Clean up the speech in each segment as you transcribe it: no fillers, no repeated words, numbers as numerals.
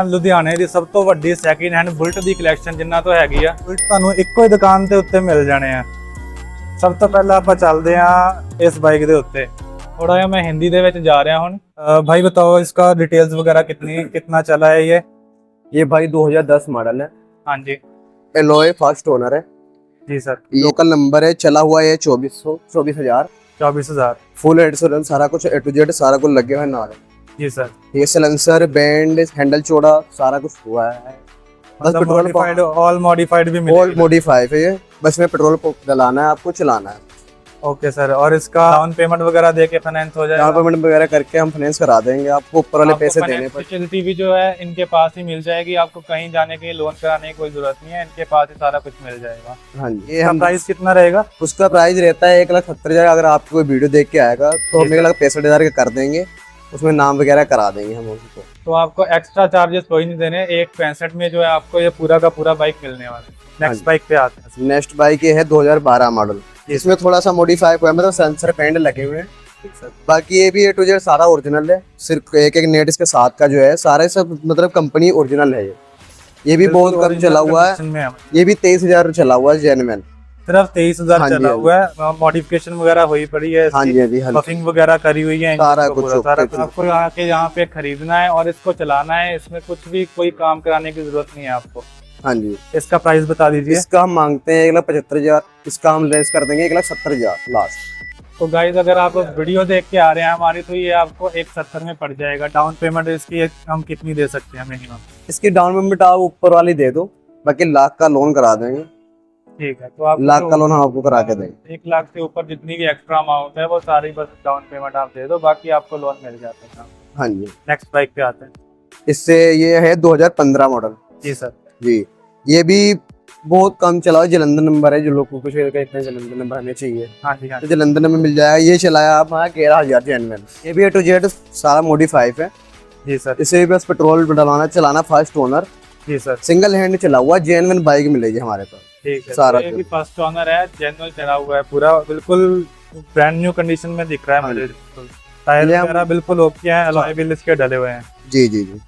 ਲੁਧਿਆਣੇ ਦੀ ਸਭ ਤੋਂ ਵੱਡੀ ਸੈਕਿੰਡ ਹੈਂਡ ਬੁਲਟ ਦੀ ਕਲੈਕਸ਼ਨ ਜਿੰਨਾ ਤੋਂ ਹੈਗੀ ਆ ਬੁਲਟ ਤੁਹਾਨੂੰ ਇੱਕੋ ਹੀ ਦੁਕਾਨ ਤੇ ਉੱਤੇ ਮਿਲ ਜਾਣੇ ਆ। ਸਭ ਤੋਂ ਪਹਿਲਾਂ ਆਪਾਂ ਚੱਲਦੇ ਆ ਇਸ ਬਾਈਕ ਦੇ ਉੱਤੇ। थोड़ा मैं हिंदी दे विच जा रहा हूं। भाई बताओ इसका डिटेल्स वगैरह कितना चला है ये भाई 2010 मॉडल है। हाँ जी। एलॉय फर्स्ट ओनर है जी सर। लोकल नंबर है, चला हुआ है 24,000। फुल इंश्योरेंस सारा कुछ ए टू जेड सारा कुछ लगे हुए नाल जी सर। ये सिलेंसर बैंड हैंडल चौड़ा सारा कुछ हुआ है। बस पेट्रोल ऑल मॉडिफाइड भी मिलेगा। ऑल मॉडिफाइड है, बस में पेट्रोल डलाना है, आपको चलाना है। Okay sir. और इसका डाउन पेमेंट वगैरह देके फाइनेंस हो जाएगा? डाउन पेमेंट वगैरह करके हम फाइनेंस करा देंगे, आपको ऊपर वाले पैसे देने पर। फैसिलिटी भी जो है इनके पास ही मिल जाएगी, आपको कहीं जाने के लिए लोन कराने की कोई जरूरत नहीं है, इनके पास ही सारा कुछ मिल जाएगा। हाँ जी। ये हम प्राइस कितना रहेगा? उसका प्राइस रहता है 1,70,000। अगर आपको कोई वीडियो देख के आएगा तो हम 1,65,000 का कर देंगे, उसमें नाम वगैरह करा देंगे हम उसको। तो आपको एक्स्ट्रा चार्जेस कोई नहीं देने। 1,65,000 में जो है आपको ये पूरा का पूरा बाइक मिलने वाला है। नेक्स्ट बाइक पे आते हैं। नेक्स्ट बाइक ये है 2012 मॉडल। इसमें थोड़ा सा मॉडिफाई हुआ है, मतलब सेंसर पैंड लगे हुए हैं। बाकी ये भी ए टू जेड सारा ओरिजिनल है, सिर्फ एक नेट इसके साथ का जो है सारे सब मतलब कंपनी ओरिजिनल है। ये भी बहुत कम चला हुआ है, ये भी 23,000 चला हुआ है जेन्युइन। सिर्फ 23,000 चला हुआ है। मॉडिफिकेशन वगैरह हुई पड़ी है, बफिंग वगैरह करी हुई है, सारा कुछ आपको आके यहाँ पे खरीदना है और इसको चलाना है। इसमें कुछ भी कोई काम कराने की जरूरत नहीं है आपको। हाँ जी। इसका प्राइस बता दीजिए। इसका हम मांगते हैं 1,75,000, इसका हम लेस कर देंगे 1,70,000 लास्ट। तो गाइस अगर आप वीडियो देख के आ रहे हैं हमारी, तो ये आपको 1,70,000 में पड़ जाएगा। डाउन पेमेंट इसकी हम कितनी दे सकते हैं मिनिमम? इसकी डाउन पेमेंट आप ऊपर वाली दे दो, बाकी 1,00,000 का लोन करा देंगे। ठीक है। तो आप 1,00,000 का लोन हम आपको करा के देंगे। 1,00,000 से ऊपर जितनी भी एक्स्ट्रा अमाउंट है वो सारी बस डाउन पेमेंट आप दे दो, बाकी आपको लोन मिल जाता है। हाँ जी। नेक्स्ट बाइक पे आते हैं। इससे ये है 2015 मॉडल। जी सर। जी। ये भी बहुत कम चला हुआ, जलंधर नंबर है, जो लोग को कुछ कहते हैं जलंधर नंबर हमें चाहिए। हाँ जी। हाँ। तो जलंधर में मिल जाएगा। ये चलाया आप 11,000 जेन्युइन। ये भी ए टू जेड सारा मॉडिफाइड है। जी सर। इसे भी बस पेट्रोल डलाना चलाना, फर्स्ट ओनर। जी सर। सिंगल हैंड चला हुआ जेन्युइन बाइक मिलेगी हमारे पास। ठीक है। सारा तो ये भी फर्स्ट ओनर है, जेन्युइन चला हुआ है, पूरा बिल्कुल ब्रांड न्यू कंडीशन में दिख रहा है मुझे। टायर वगैरह बिल्कुल ओके हैं, अलॉय व्हील इसके डले हुए हैं। जी जी जी।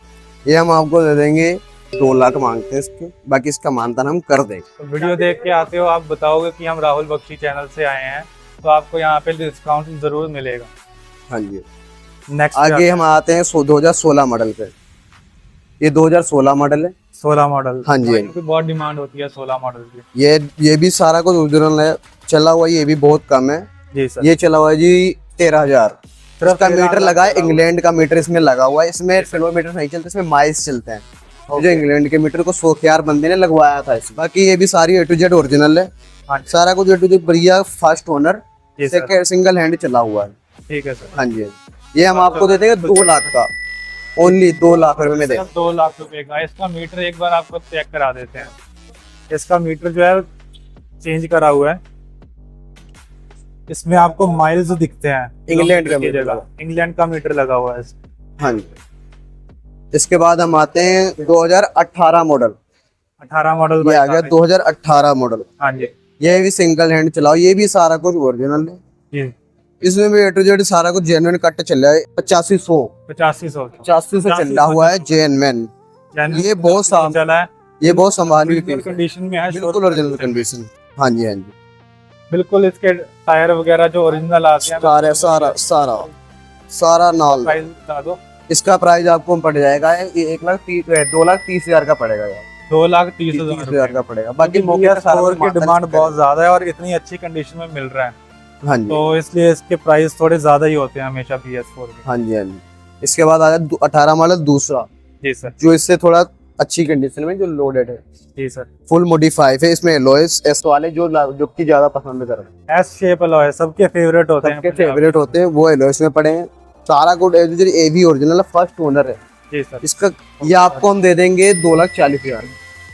ये हम आपको दे देंगे 2,00,000 मांगते हैं इसके, बाकी इसका मानतान हम कर देंगे। तो वीडियो देख के आते हो, आप बताओगे कि हम राहुल बख्शी चैनल से आए हैं, तो आपको यहाँ पे डिस्काउंट जरूर मिलेगा। हाँ जी। नेक्स्ट आगे हम आते हैं 2016 मॉडल पे। ये 2016 मॉडल है। 16 मॉडल। हाँ जी। बहुत डिमांड होती है 16 मॉडल की। ये भी सारा कुछ ओरिजिनल है, चला हुआ ये भी बहुत कम है। जी सर। ये चला हुआ है जी 13,000। इसका मीटर लगा है, इंग्लैंड का मीटर इसमें लगा हुआ है। इसमें किलोमीटर नहीं चलते, इसमें माइल्स चलते हैं। जो इंग्लैंड के मीटर को 100,000 बंदे ने लगवाया था इसमें। बाकी ये भी सारी ए टू जेड ओरिजिनल है। सारा कुछ ए टू जेड बढ़िया, फर्स्ट ओनर, सिंगल हैंड चला हुआ है। ठीक है सर। हाँ जी। ये हम आपको दे देंगे 2,00,000 का, ओनली 2,00,000 रुपए में देंगे। 2,00,000 रुपए का। इसका मीटर एक बार आपको चेक करा देते हैं। इसका मीटर जो है चेंज करा हुआ है, इसमें आपको माइल्स दिखते हैं, इंग्लैंड का मीटर, इंग्लैंड का मीटर लगा हुआ है। हाँ जी। इसके बाद हम आते हैं 2018 मॉडल। 18 मॉडल ये आ गया 2018 मॉडल। हाँ जी। ये भी सिंगल हैंड चलाओ, ये भी सारा कुछ ओरिजिनल है। इसमें भी ए टू जेड सारा कुछ जेन्युइन कट चल रहा है। 8500 से चल रहा हुआ है जेन्युइन। ये बहुत चला है, ये बहुत संभाली कंडीशन में है, बिल्कुल ओरिजिनल कंडीशन। हाँ जी। हाँ जी। बिल्कुल इसके टायर वगैरह जो ओरिजिनल आते हैं सारा नाल। प्राइस बता दो। इसका प्राइस आपको पड़ जाएगा 2,30,000 का पड़ेगा यार। 2,30,000 का पड़ेगा। बाकी स्कोर की डिमांड बहुत ज्यादा है और इतनी अच्छी कंडीशन में मिल रहा है। हाँ जी। तो इसलिए इसके प्राइस थोड़े ज्यादा ही होते हैं हमेशा BS4 के। हाँ जी। हाँ जी। इसके बाद आ जाए 18 मॉडल दूसरा। जी सर। जो इससे थोड़ा अच्छी कंडीशन में, जो लोडेड है। जी सर। फुल मॉडिफाइड है। इसमें एलॉयस एस वाले जो की ज्यादा पसंद कर रहे हैं, एस शेप एलॉय सबके फेवरेट होते हैं, सबके फेवरेट होते हैं, वो एलॉयस में पड़े हैं। सारा कुछ ए भी ओरिजिनल फर्स्ट ओनर है। जी सर। इसका ये आपको हम दे देंगे 2,40,000।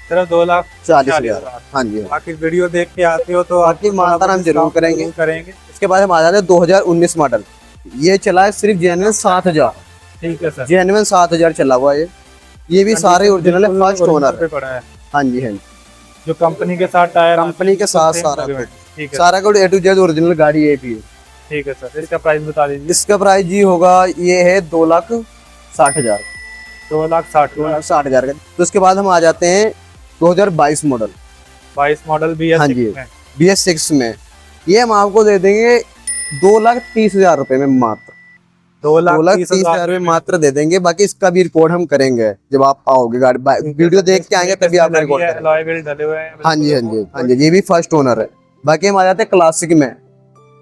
सिर्फ 2,40,000। हाँ जी। बाकी वीडियो देख के आते हो तो बाकी मानतान हम जरूर करेंगे। इसके बाद हम आ जाते हैं 2019 मॉडल। ये चला है सिर्फ जेन्युइन 7,000। ठीक है सर। जेन्युइन 7,000 चला हुआ है। ये भी सारे ओरिजिनल है, फर्स्ट ओनर पे पड़ा है। हाँ जी। हाँ जी। जो कंपनी के साथ टायर, कंपनी के साथ सारा ठीक है, सारा कुछ ए टू जेड ओरिजिनल गाड़ी है भी। ठीक है सर। इसका प्राइस बता दीजिए। इसका प्राइस जी होगा, ये है 2,60,000। 2,60,000 2,60,000 का। तो उसके बाद हम आ जाते हैं 2022 मॉडल 22 मॉडल BS6 हाँ जी में। BS6 में ये हम आपको दे देंगे 2,30,000 रुपए में मात्र। 2,30,000 में मात्र दे देंगे। बाकी इसका भी रिकॉर्ड हम करेंगे जब आप आओगे गाड़ी वीडियो देख के आएंगे तभी आप रिकॉर्ड करेंगे। अलॉय व्हील डले हुए हैं। हाँ जी हाँ जी हाँ जी, ये भी फर्स्ट ओनर है। बाकी हम आ जाते हैं क्लासिक में,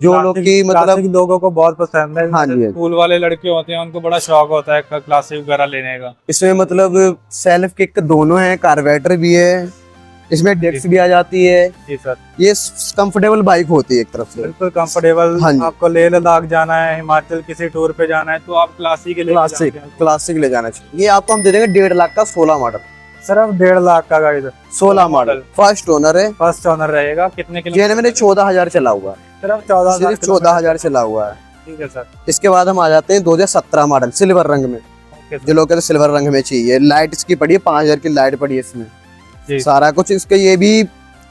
जो लोग की मतलब क्लासिक लोगों को बहुत पसंद है। हाँ जी स्कूल वाले लड़के होते हैं उनको बड़ा शौक होता है क्लासिक वगैरह लेने का। इसमें मतलब सेल्फ किक दोनों है, कार्बेटर भी है, इसमें डिस्क भी आ जाती है। जी सर, ये कंफर्टेबल बाइक होती है एक तरफ से, बिल्कुल कंफर्टेबल। हाँ जी। आपको लेह लद्दाख जाना है, हिमाचल किसी टूर पे जाना है तो आप क्लासिक के लिए क्लासिक ले जाना चाहिए। ये आपको हम दे देंगे 1.5 लाख का 16 मॉडल। सिर्फ 1.5 लाख का गाइड, 16 मॉडल फर्स्ट ओनर है। फर्स्ट ओनर रहेगा। कितने ये मैंने 14,000 चला हुआ है, सिर्फ 14,000 सिर्फ 14,000 चला हुआ है। ठीक है सर। इसके बाद हम आ जाते हैं 2017 मॉडल सिल्वर रंग में। जो लोग कहते सिल्वर रंग में चाहिए, लाइट इसकी पड़ी है 5,000 की लाइट पड़ी है इसमें, सारा कुछ इसके।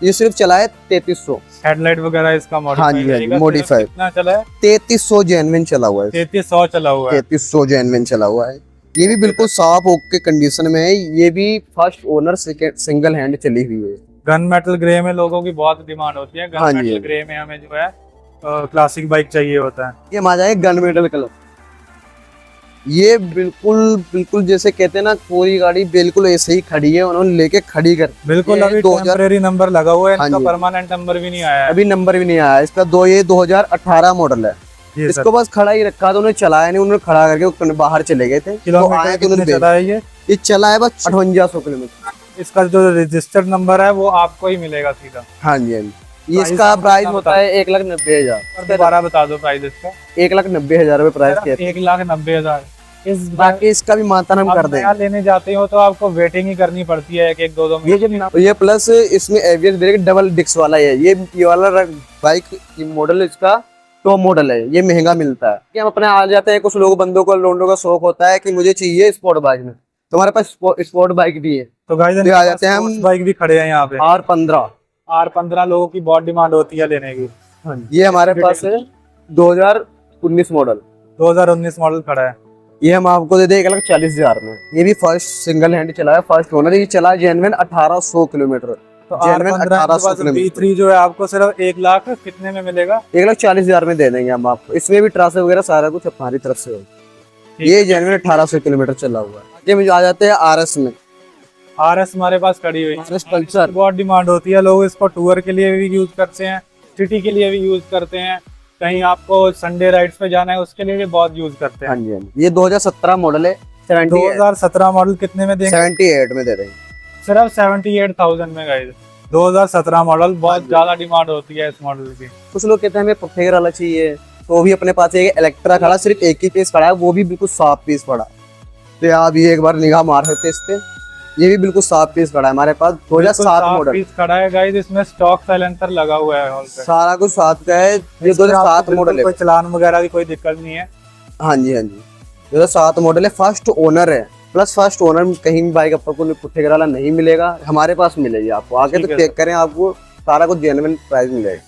ये सिर्फ चला है 3300। हेडलाइट वगैरह इसका हाँ जी हाँ जी मॉडिफाइड। कितना चला है? 3300 जेन्युइन चला हुआ है। 3300 चला हुआ है। 3300 जेन्युइन चला हुआ है। ये भी बिल्कुल साफ ओके कंडीशन में है। ये भी फर्स्ट ओनर सिंगल हैंड चली हुई है। गन मेटल ग्रे में लोगों की बहुत डिमांड होती है। हाँ गन जी। मेटल ग्रे में हमें जो है क्लासिक बाइक चाहिए होता है। ये आ जाए गन मेटल कलर। ये बिल्कुल जैसे कहते हैं ना, पूरी गाड़ी बिल्कुल ऐसे ही खड़ी है, उन्होंने लेके खड़ी कर। बिल्कुल अभी 2000 टेम्परेरी नंबर लगा हुआ है, हाँ इसका जी। परमानेंट नंबर भी नहीं आया है। अभी नंबर भी नहीं आया इसका। ये 2018 मॉडल है। जी सर। इसको बस खड़ा ही रखा था, उन्होंने चलाया नहीं, उन्होंने खड़ा करके बाहर चले गए थे। किलोमीटर कितने चला है ये चला है बस 5800 किलोमीटर। इसका जो रजिस्टर्ड नंबर है वो आपको ही मिलेगा सीधा। हाँ जी हाँ जी। इसका प्राइस होता है 1,90,000। दोबारा बता दो प्राइस इसका। 1,90,000 रुपए प्राइस कहते हैं। 1,90,000। इस बाकी इसका भी मानतान हम कर देंगे। लेने जाते हो तो आपको वेटिंग ही करनी पड़ती है 1-1 2-2 महीने। ये प्लस इसमें एबीएस ब्रेक डबल डिस्क वाला है। ये वाला बाइक मॉडल इसका टॉप मॉडल है। ये महंगा मिलता है कि हम अपने आ जाते हैं। कुछ लोग बंदों को लोंडों का शौक होता है कि मुझे चाहिए स्पोर्ट बाइक में, तो हमारे पास स्पोर्ट बाइक भी है। तो गाइस आ जाते हैं हम। बाइक भी खड़े हैं यहाँ पे। R15 लोगों की बहुत डिमांड होती है लेने की। ये हमारे पास है 2019 मॉडल। 2019 मॉडल खड़ा है। ये हम आपको दे दें 1,40,000 में। ये भी फर्स्ट सिंगल हैंड चला है, फर्स्ट ओनर। ये चला जेन्युइन 1800 किलोमीटर। तो B3 जो है आपको सिर्फ 1 लाख कितने में मिलेगा? 1,40,000 में दे देंगे हम आपको। इसमें भी ट्रांसफर वगैरह सारा कुछ हमारी तरफ से हो। ये जेन्युइन 1800 किलोमीटर चला हुआ है। ये मुझे आ जाते हैं RS में। RS हमारे पास खड़ी हुई है। RS पल्सर बहुत डिमांड होती है। लोग इसको टूर के लिए भी यूज करते हैं, सिटी के लिए भी यूज करते हैं, कहीं आपको संडे राइड्स पे जाना है उसके लिए भी बहुत यूज करते हैं। हाँ जी हाँ जी। ये 2017 मॉडल है। 2017 मॉडल कितने में देंगे? 78 में दे देंगे। सिर्फ 78,000 में गाइस। 2017 मॉडल बहुत ज्यादा डिमांड होती है इस मॉडल की। कुछ लोग कहते हैं हमें पफेयर वाला चाहिए, तो भी अपने पास एक इलेक्ट्रा खड़ा, सिर्फ एक ही पीस खड़ा है, वो भी बिल्कुल साफ पीस पड़ा। तो आप ये एक बार निगाह मार सकते हैं इस पे। ये भी बिल्कुल साफ पीस खड़ा है हमारे पास। 2007 मॉडल पीस खड़ा है गाइस। इसमें स्टॉक साइलेंसर लगा हुआ है, सारा कुछ साथ का है। ये 2007 मॉडल है। कोई चलान वगैरह की कोई दिक्कत नहीं है। हाँ जी हाँ जी। 2007 मॉडल है, फर्स्ट ओनर है। प्लस फर्स्ट ओनर कहीं भी बाइक आपको पुट्ठे वाला नहीं मिलेगा, हमारे पास मिलेगी आपको। आगे तो चेक करें, आपको सारा कुछ जेन्युइन प्राइस मिलेगा।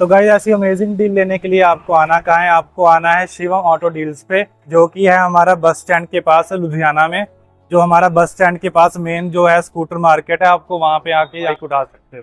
तो गाइस ऐसी अमेजिंग डील लेने के लिए आपको आना कहाँ है? आपको आना है शिवम ऑटो डील्स पे, जो कि है हमारा बस स्टैंड के पास है लुधियाना में। जो हमारा बस स्टैंड के पास मेन जो है स्कूटर मार्केट है, आपको वहां पे आके बाइक उठा सकते हो।